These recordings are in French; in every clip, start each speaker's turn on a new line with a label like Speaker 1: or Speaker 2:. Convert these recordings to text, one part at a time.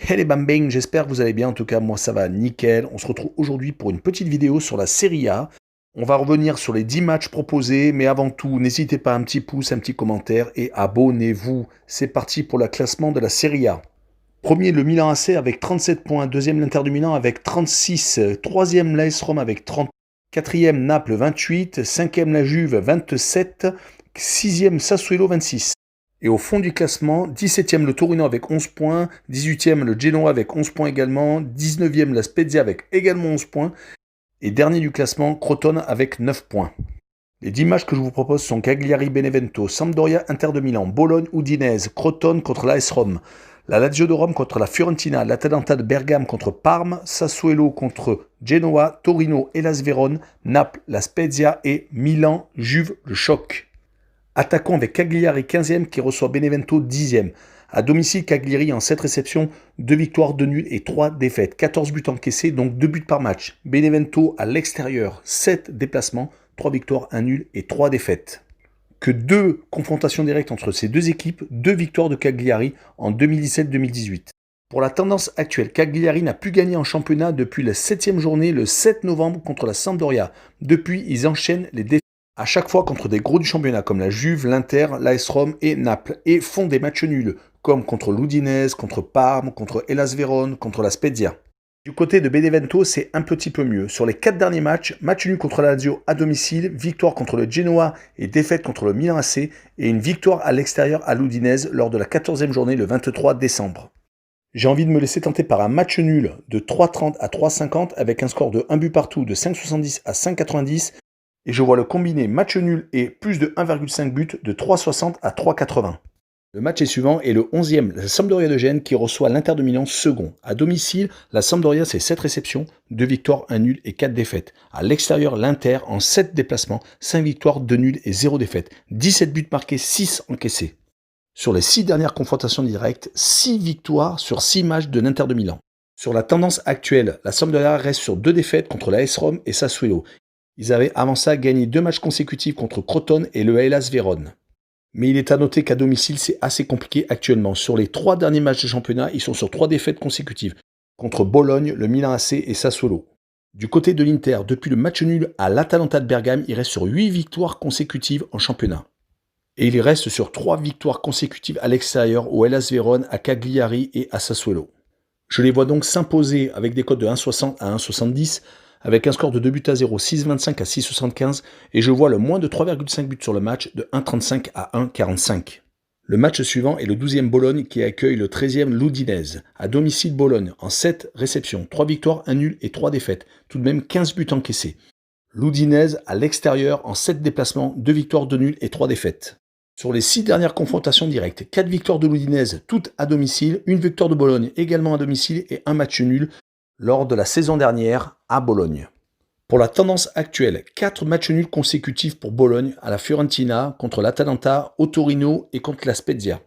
Speaker 1: Hey les bambins, j'espère que vous allez bien. En tout cas, moi ça va nickel. On se retrouve aujourd'hui pour une petite vidéo sur la Serie A. On va revenir sur les 10 matchs proposés, mais avant tout, n'hésitez pas un petit pouce, un petit commentaire et abonnez-vous. C'est parti pour le classement de la Serie A. Premier, le Milan AC avec 37 points. Deuxième, l'Inter du Milan avec 36. Troisième, l'AS Rome avec 30. Quatrième, Naples 28. Cinquième, la Juve 27. Sixième, Sassuolo 26. Et au fond du classement, 17e le Torino avec 11 points, 18e le Genoa avec 11 points également, 19e la Spezia avec également 11 points, et dernier du classement, Crotone avec 9 points. Les 10 matchs que je vous propose sont Cagliari Benevento, Sampdoria Inter de Milan, Bologne Udinese, Crotone contre l'AS Rome, la Lazio de Rome contre la Fiorentina, l'Atalanta de Bergame contre Parme, Sassuolo contre Genoa, Torino et Las Vérone, Naples, la Spezia et Milan, Juve, le choc. Attaquons avec Cagliari 15e qui reçoit Benevento 10e. À domicile, Cagliari en 7 réceptions, 2 victoires, 2 nuls et 3 défaites. 14 buts encaissés, donc 2 buts par match. Benevento à l'extérieur, 7 déplacements, 3 victoires, 1 nul et 3 défaites. Que 2 confrontations directes entre ces deux équipes, 2 victoires de Cagliari en 2017-2018. Pour la tendance actuelle, Cagliari n'a plus gagné en championnat depuis la 7e journée le 7 novembre contre la Sampdoria. Depuis, ils enchaînent les défaites à chaque fois contre des gros du championnat comme la Juve, l'Inter, l'AS Rome et Naples, et font des matchs nuls, comme contre l'Udinese, contre Parme, contre Hellas Vérone, contre la Spezia. Du côté de Benevento, c'est un petit peu mieux. Sur les 4 derniers matchs, match nul contre la Lazio à domicile, victoire contre le Genoa et défaite contre le Milan AC, et une victoire à l'extérieur à l'Udinese lors de la 14e journée le 23 décembre. J'ai envie de me laisser tenter par un match nul de 3,30 à 3,50 avec un score de 1 but partout de 5,70 à 5,90. Et je vois le combiné match nul et plus de 1,5 but de 3,60 à 3,80. Le match suivant est le 11e, la Sampdoria de Gênes qui reçoit l'Inter de Milan second. À domicile, la Sampdoria c'est 7 réceptions, 2 victoires, 1 nul et 4 défaites. À l'extérieur, l'Inter en 7 déplacements, 5 victoires, 2 nuls et 0 défaites. 17 buts marqués, 6 encaissés. Sur les 6 dernières confrontations directes, 6 victoires sur 6 matchs de l'Inter de Milan. Sur la tendance actuelle, la Sampdoria reste sur 2 défaites contre l'AS Rome et Sassuolo. Ils avaient avant ça gagné 2 matchs consécutifs contre Crotone et le Hellas Vérone. Mais il est à noter qu'à domicile, c'est assez compliqué actuellement. Sur les 3 derniers matchs de championnat, ils sont sur 3 défaites consécutives contre Bologne, le Milan AC et Sassuolo. Du côté de l'Inter, depuis le match nul à l'Atalanta de Bergame, il reste sur 8 victoires consécutives en championnat. Et il reste sur 3 victoires consécutives à l'extérieur au Hellas Vérone, à Cagliari et à Sassuolo. Je les vois donc s'imposer avec des cotes de 1,60 à 1,70, avec un score de 2 buts à 0, 6,25 à 6,75, et je vois le moins de 3,5 buts sur le match de 1,35 à 1,45. Le match suivant est le 12e Bologne qui accueille le 13e l'Udinese. À domicile Bologne, en 7 réceptions, 3 victoires, 1 nul et 3 défaites, tout de même 15 buts encaissés. L'Udinese à l'extérieur, en 7 déplacements, 2 victoires, 2 nuls et 3 défaites. Sur les 6 dernières confrontations directes, 4 victoires de l'Udinese, toutes à domicile, 1 victoire de Bologne également à domicile et 1 match nul lors de la saison dernière à Bologne. Pour la tendance actuelle, 4 matchs nuls consécutifs pour Bologne à la Fiorentina, contre l'Atalanta, au Torino et contre la Spezia.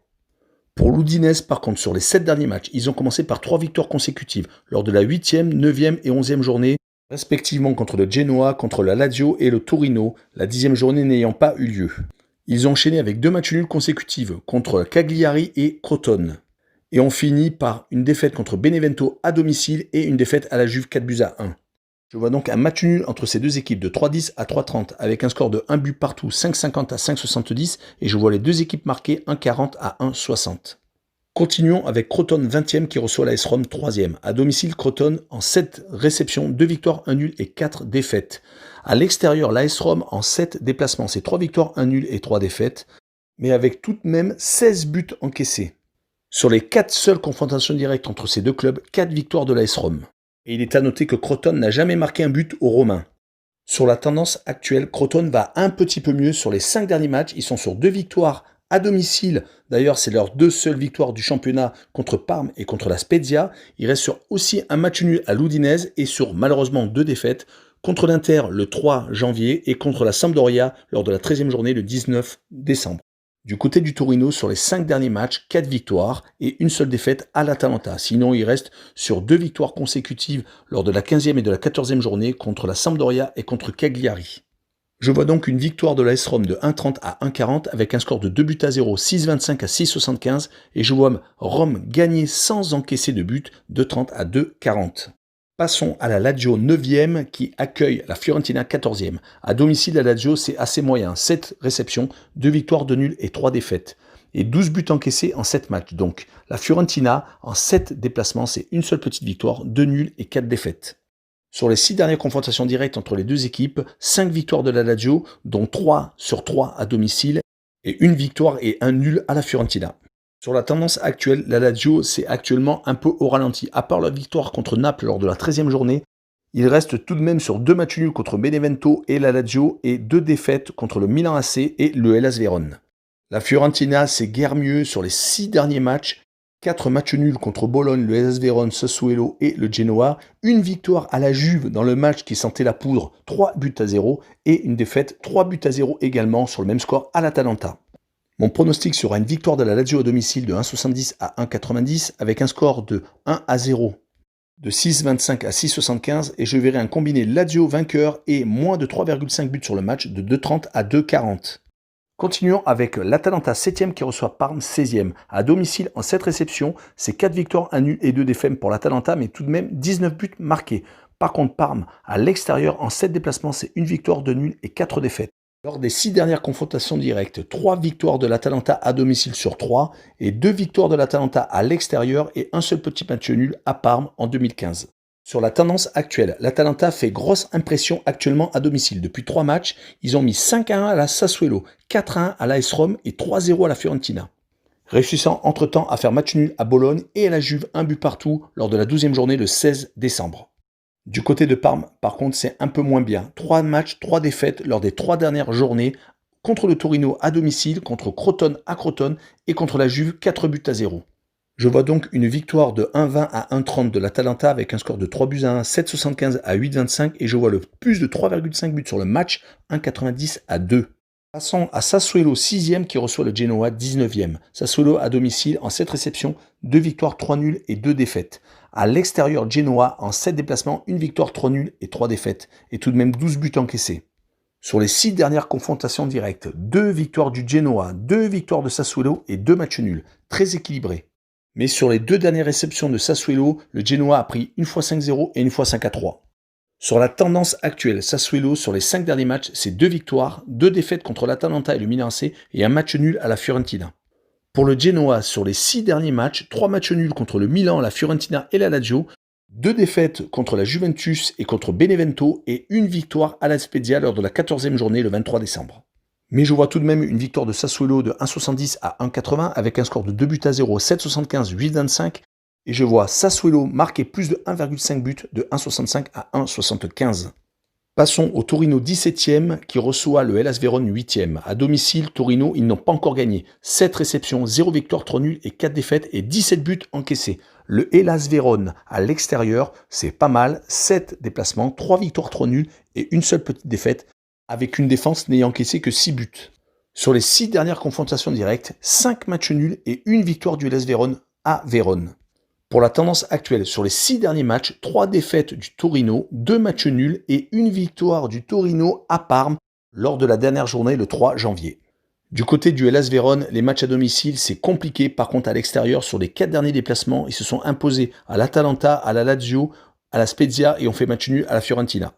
Speaker 1: Pour l'Udinese, par contre, sur les 7 derniers matchs, ils ont commencé par 3 victoires consécutives lors de la 8e, 9e et 11e journée, respectivement contre le Genoa, contre la Lazio et le Torino, la 10e journée n'ayant pas eu lieu. Ils ont enchaîné avec 2 matchs nuls consécutifs contre Cagliari et Crotone. Et on finit par une défaite contre Benevento à domicile et une défaite à la Juve 4 buts à 1. Je vois donc un match nul entre ces deux équipes de 3,10 à 3,30 avec un score de 1 but partout, 5,50 à 5,70 et je vois les deux équipes marquer 1,40 à 1,60. Continuons avec Crotone 20e qui reçoit l'AS Rome 3e. À domicile, Crotone en 7 réceptions, 2 victoires, 1 nul et 4 défaites. À l'extérieur, l'AS Rome en 7 déplacements, c'est 3 victoires, 1 nul et 3 défaites, mais avec tout de même 16 buts encaissés. Sur les 4 seules confrontations directes entre ces deux clubs, 4 victoires de l'AS Rome. Et il est à noter que Crotone n'a jamais marqué un but aux Romains. Sur la tendance actuelle, Crotone va un petit peu mieux sur les 5 derniers matchs. Ils sont sur 2 victoires à domicile. D'ailleurs, c'est leurs 2 seules victoires du championnat contre Parme et contre la Spezia. Il reste sur aussi un match nul à l'Udinese et sur malheureusement 2 défaites contre l'Inter le 3 janvier et contre la Sampdoria lors de la 13e journée le 19 décembre. Du côté du Torino, sur les 5 derniers matchs, 4 victoires et une seule défaite à l'Atalanta. Sinon, il reste sur 2 victoires consécutives lors de la 15e et de la 14e journée contre la Sampdoria et contre Cagliari. Je vois donc une victoire de l'AS Rome de 1,30 à 1,40 avec un score de 2 buts à 0, 6,25 à 6,75 et je vois Rome gagner sans encaisser de but de 30 à 2,40. Passons à la Lazio 9e qui accueille la Fiorentina 14e. À domicile, la Lazio, c'est assez moyen. 7 réceptions, 2 victoires, 2 nuls et 3 défaites. Et 12 buts encaissés en 7 matchs. Donc la Fiorentina, en 7 déplacements, c'est une seule petite victoire, 2 nuls et 4 défaites. Sur les 6 dernières confrontations directes entre les deux équipes, 5 victoires de la Lazio, dont 3 sur 3 à domicile, et une victoire et un nul à la Fiorentina. Sur la tendance actuelle, la Lazio, c'est actuellement un peu au ralenti. À part la victoire contre Naples lors de la 13e journée, il reste tout de même sur 2 matchs nuls contre Benevento et la Lazio, et 2 défaites contre le Milan AC et le Hellas Vérone. La Fiorentina, c'est guère mieux sur les 6 derniers matchs. 4 matchs nuls contre Bologne, le Hellas Vérone, Sassuolo et le Genoa, une victoire à la Juve dans le match qui sentait la poudre, 3 buts à 0, et une défaite, 3 buts à 0 également sur le même score à l'Atalanta. Mon pronostic sera une victoire de la Lazio à domicile de 1,70 à 1,90 avec un score de 1 à 0, de 6,25 à 6,75 et je verrai un combiné Lazio vainqueur et moins de 3,5 buts sur le match de 2,30 à 2,40. Continuons avec l'Atalanta 7e qui reçoit Parme 16e. À domicile, en 7 réceptions, c'est 4 victoires, 1 nul et 2 défaites pour l'Atalanta, mais tout de même 19 buts marqués. Par contre, Parme, à l'extérieur, en 7 déplacements, c'est 1 victoire, 2 nuls et 4 défaites. Lors des 6 dernières confrontations directes, 3 victoires de l'Atalanta à domicile sur 3 et 2 victoires de l'Atalanta à l'extérieur et un seul petit match nul à Parme en 2015. Sur la tendance actuelle, l'Atalanta fait grosse impression actuellement à domicile. Depuis 3 matchs, ils ont mis 5-1 à la Sassuolo, 4-1 à l'AS Rome et 3-0 à la Fiorentina. Réussissant entre-temps à faire match nul à Bologne et à la Juve, un but partout lors de la 12e journée le 16 décembre. Du côté de Parme, par contre, c'est un peu moins bien. 3 matchs, 3 défaites lors des 3 dernières journées contre le Torino à domicile, contre Crotone à Crotone et contre la Juve, 4 buts à 0. Je vois donc une victoire de 1,20 à 1,30 de l'Atalanta avec un score de 3 buts à 1, 7,75 à 8,25 et je vois le plus de 3,5 buts sur le match, 1,90 à 2. Passons à Sassuolo 6e qui reçoit le Genoa 19e. Sassuolo à domicile en 7 réceptions, 2 victoires, 3 nuls et 2 défaites. À l'extérieur, Genoa en 7 déplacements, 1 victoire, 3 nuls et 3 défaites. Et tout de même 12 buts encaissés. Sur les 6 dernières confrontations directes, 2 victoires du Genoa, 2 victoires de Sassuolo et 2 matchs nuls. Très équilibrés. Mais sur les 2 dernières réceptions de Sassuolo, le Genoa a pris une fois 5-0 et une fois 5-3. Sur la tendance actuelle, Sassuolo, sur les 5 derniers matchs, c'est 2 victoires, 2 défaites contre l'Atalanta et le Milan AC et un match nul à la Fiorentina. Pour le Genoa, sur les 6 derniers matchs, 3 matchs nuls contre le Milan, la Fiorentina et la Lazio, 2 défaites contre la Juventus et contre Benevento et une victoire à la Spezia lors de la 14e journée le 23 décembre. Mais je vois tout de même une victoire de Sassuolo de 1,70 à 1,80 avec un score de 2 buts à 0, 7,75, 8,25 et je vois Sassuolo marquer plus de 1,5 buts de 1,65 à 1,75. Passons au Torino 17e qui reçoit le Hellas Vérone 8e. À domicile, Torino, ils n'ont pas encore gagné. 7 réceptions, 0 victoire, 3 nuls et 4 défaites et 17 buts encaissés. Le Hellas Vérone à l'extérieur, c'est pas mal. 7 déplacements, 3 victoires, 3 nuls et une seule petite défaite avec une défense n'ayant encaissé que 6 buts. Sur les 6 dernières confrontations directes, 5 matchs nuls et une victoire du Hellas Vérone à Vérone. Pour la tendance actuelle, sur les 6 derniers matchs, 3 défaites du Torino, 2 matchs nuls et une victoire du Torino à Parme lors de la dernière journée le 3 janvier. Du côté du Hellas Vérone, les matchs à domicile, c'est compliqué. Par contre, à l'extérieur, sur les 4 derniers déplacements, ils se sont imposés à l'Atalanta, à la Lazio, à la Spezia et ont fait match nul à la Fiorentina.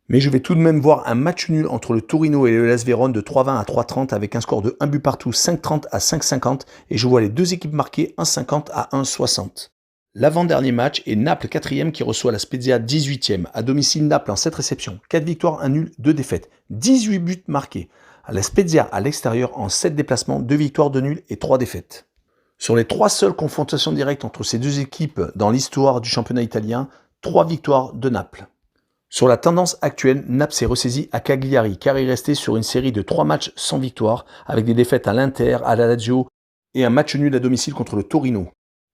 Speaker 1: Mais je vais tout de même voir un match nul entre le Torino et le Hellas Vérone de 3,20 à 3,30 avec un score de 1 but partout, 5,30 à 5,50 et je vois les deux équipes marquer 1,50 à 1,60. L'avant-dernier match est Naples 4e qui reçoit la Spezia 18e. À domicile, Naples en 7 réceptions, 4 victoires, 1 nul, 2 défaites, 18 buts marqués. À la Spezia à l'extérieur en 7 déplacements, 2 victoires, 2 nuls et 3 défaites. Sur les 3 seules confrontations directes entre ces deux équipes dans l'histoire du championnat italien, 3 victoires de Naples. Sur la tendance actuelle, Naples s'est ressaisi à Cagliari car il restait sur une série de 3 matchs sans victoire avec des défaites à l'Inter, à la Lazio et un match nul à domicile contre le Torino.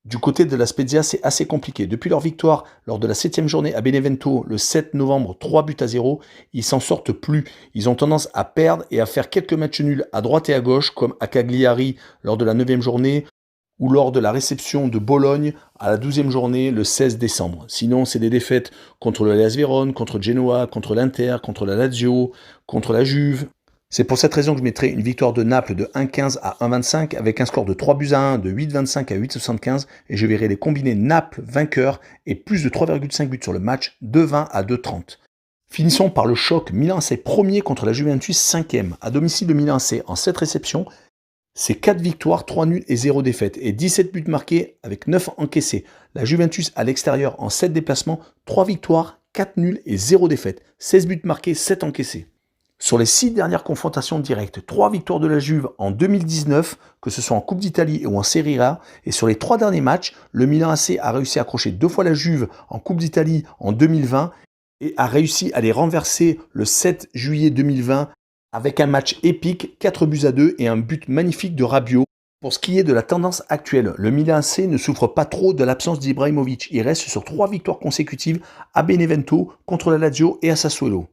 Speaker 1: Du côté de la Spezia, c'est assez compliqué. Depuis leur victoire lors de la 7e journée à Benevento le 7 novembre, 3 buts à 0, ils s'en sortent plus. Ils ont tendance à perdre et à faire quelques matchs nuls à droite et à gauche, comme à Cagliari lors de la 9e journée, ou lors de la réception de Bologne à la 12e journée le 16 décembre. Sinon, c'est des défaites contre le Hellas Vérone, contre Genoa, contre l'Inter, contre la Lazio, contre la Juve. C'est pour cette raison que je mettrai une victoire de Naples de 1,15 à 1,25 avec un score de 3-1, de 8,25 à 8,75 et je verrai les combinés Naples vainqueur et plus de 3,5 buts sur le match, 2,20 à 2,30. Finissons par le choc Milan AC premier contre la Juventus 5e. À domicile de Milan AC en 7 réceptions, c'est 4 victoires, 3 nuls et 0 défaites et 17 buts marqués avec 9 encaissés. La Juventus à l'extérieur en 7 déplacements, 3 victoires, 4 nuls et 0 défaites. 16 buts marqués, 7 encaissés. Sur les 6 dernières confrontations directes, 3 victoires de la Juve en 2019, que ce soit en Coupe d'Italie ou en Serie A. Et sur les 3 derniers matchs, le Milan AC a réussi à accrocher 2 fois la Juve en Coupe d'Italie en 2020 et a réussi à les renverser le 7 juillet 2020 avec un match épique, 4-2 et un but magnifique de Rabiot. Pour ce qui est de la tendance actuelle, le Milan AC ne souffre pas trop de l'absence d'Ibrahimovic. Il reste sur 3 victoires consécutives à Benevento, contre la Lazio et à Sassuolo.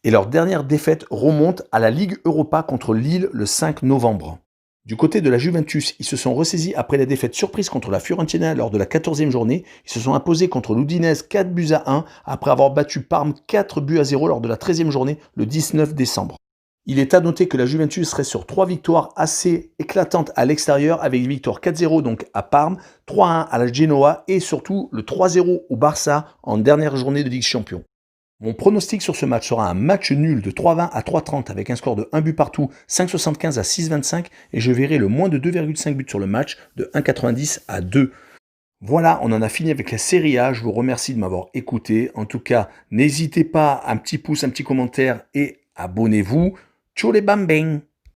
Speaker 1: Et leur dernière défaite remonte à la Ligue Europa contre Lille le 5 novembre. Du côté de la Juventus, ils se sont ressaisis après la défaite surprise contre la Fiorentina lors de la 14e journée. Ils se sont imposés contre l'Udinese 4-1 après avoir battu Parme 4-0 lors de la 13e journée le 19 décembre. Il est à noter que la Juventus reste sur 3 victoires assez éclatantes à l'extérieur avec une victoire 4-0 donc à Parme, 3-1 à la Genoa et surtout le 3-0 au Barça en dernière journée de Ligue Champions. Mon pronostic sur ce match sera un match nul de 3,20 à 3,30 avec un score de 1 but partout, 5,75 à 6,25 et je verrai le moins de 2,5 buts sur le match de 1,90 à 2. Voilà, on en a fini avec la Serie A. Je vous remercie de m'avoir écouté. En tout cas, n'hésitez pas, un petit pouce, un petit commentaire et abonnez-vous. Ciao les bambins!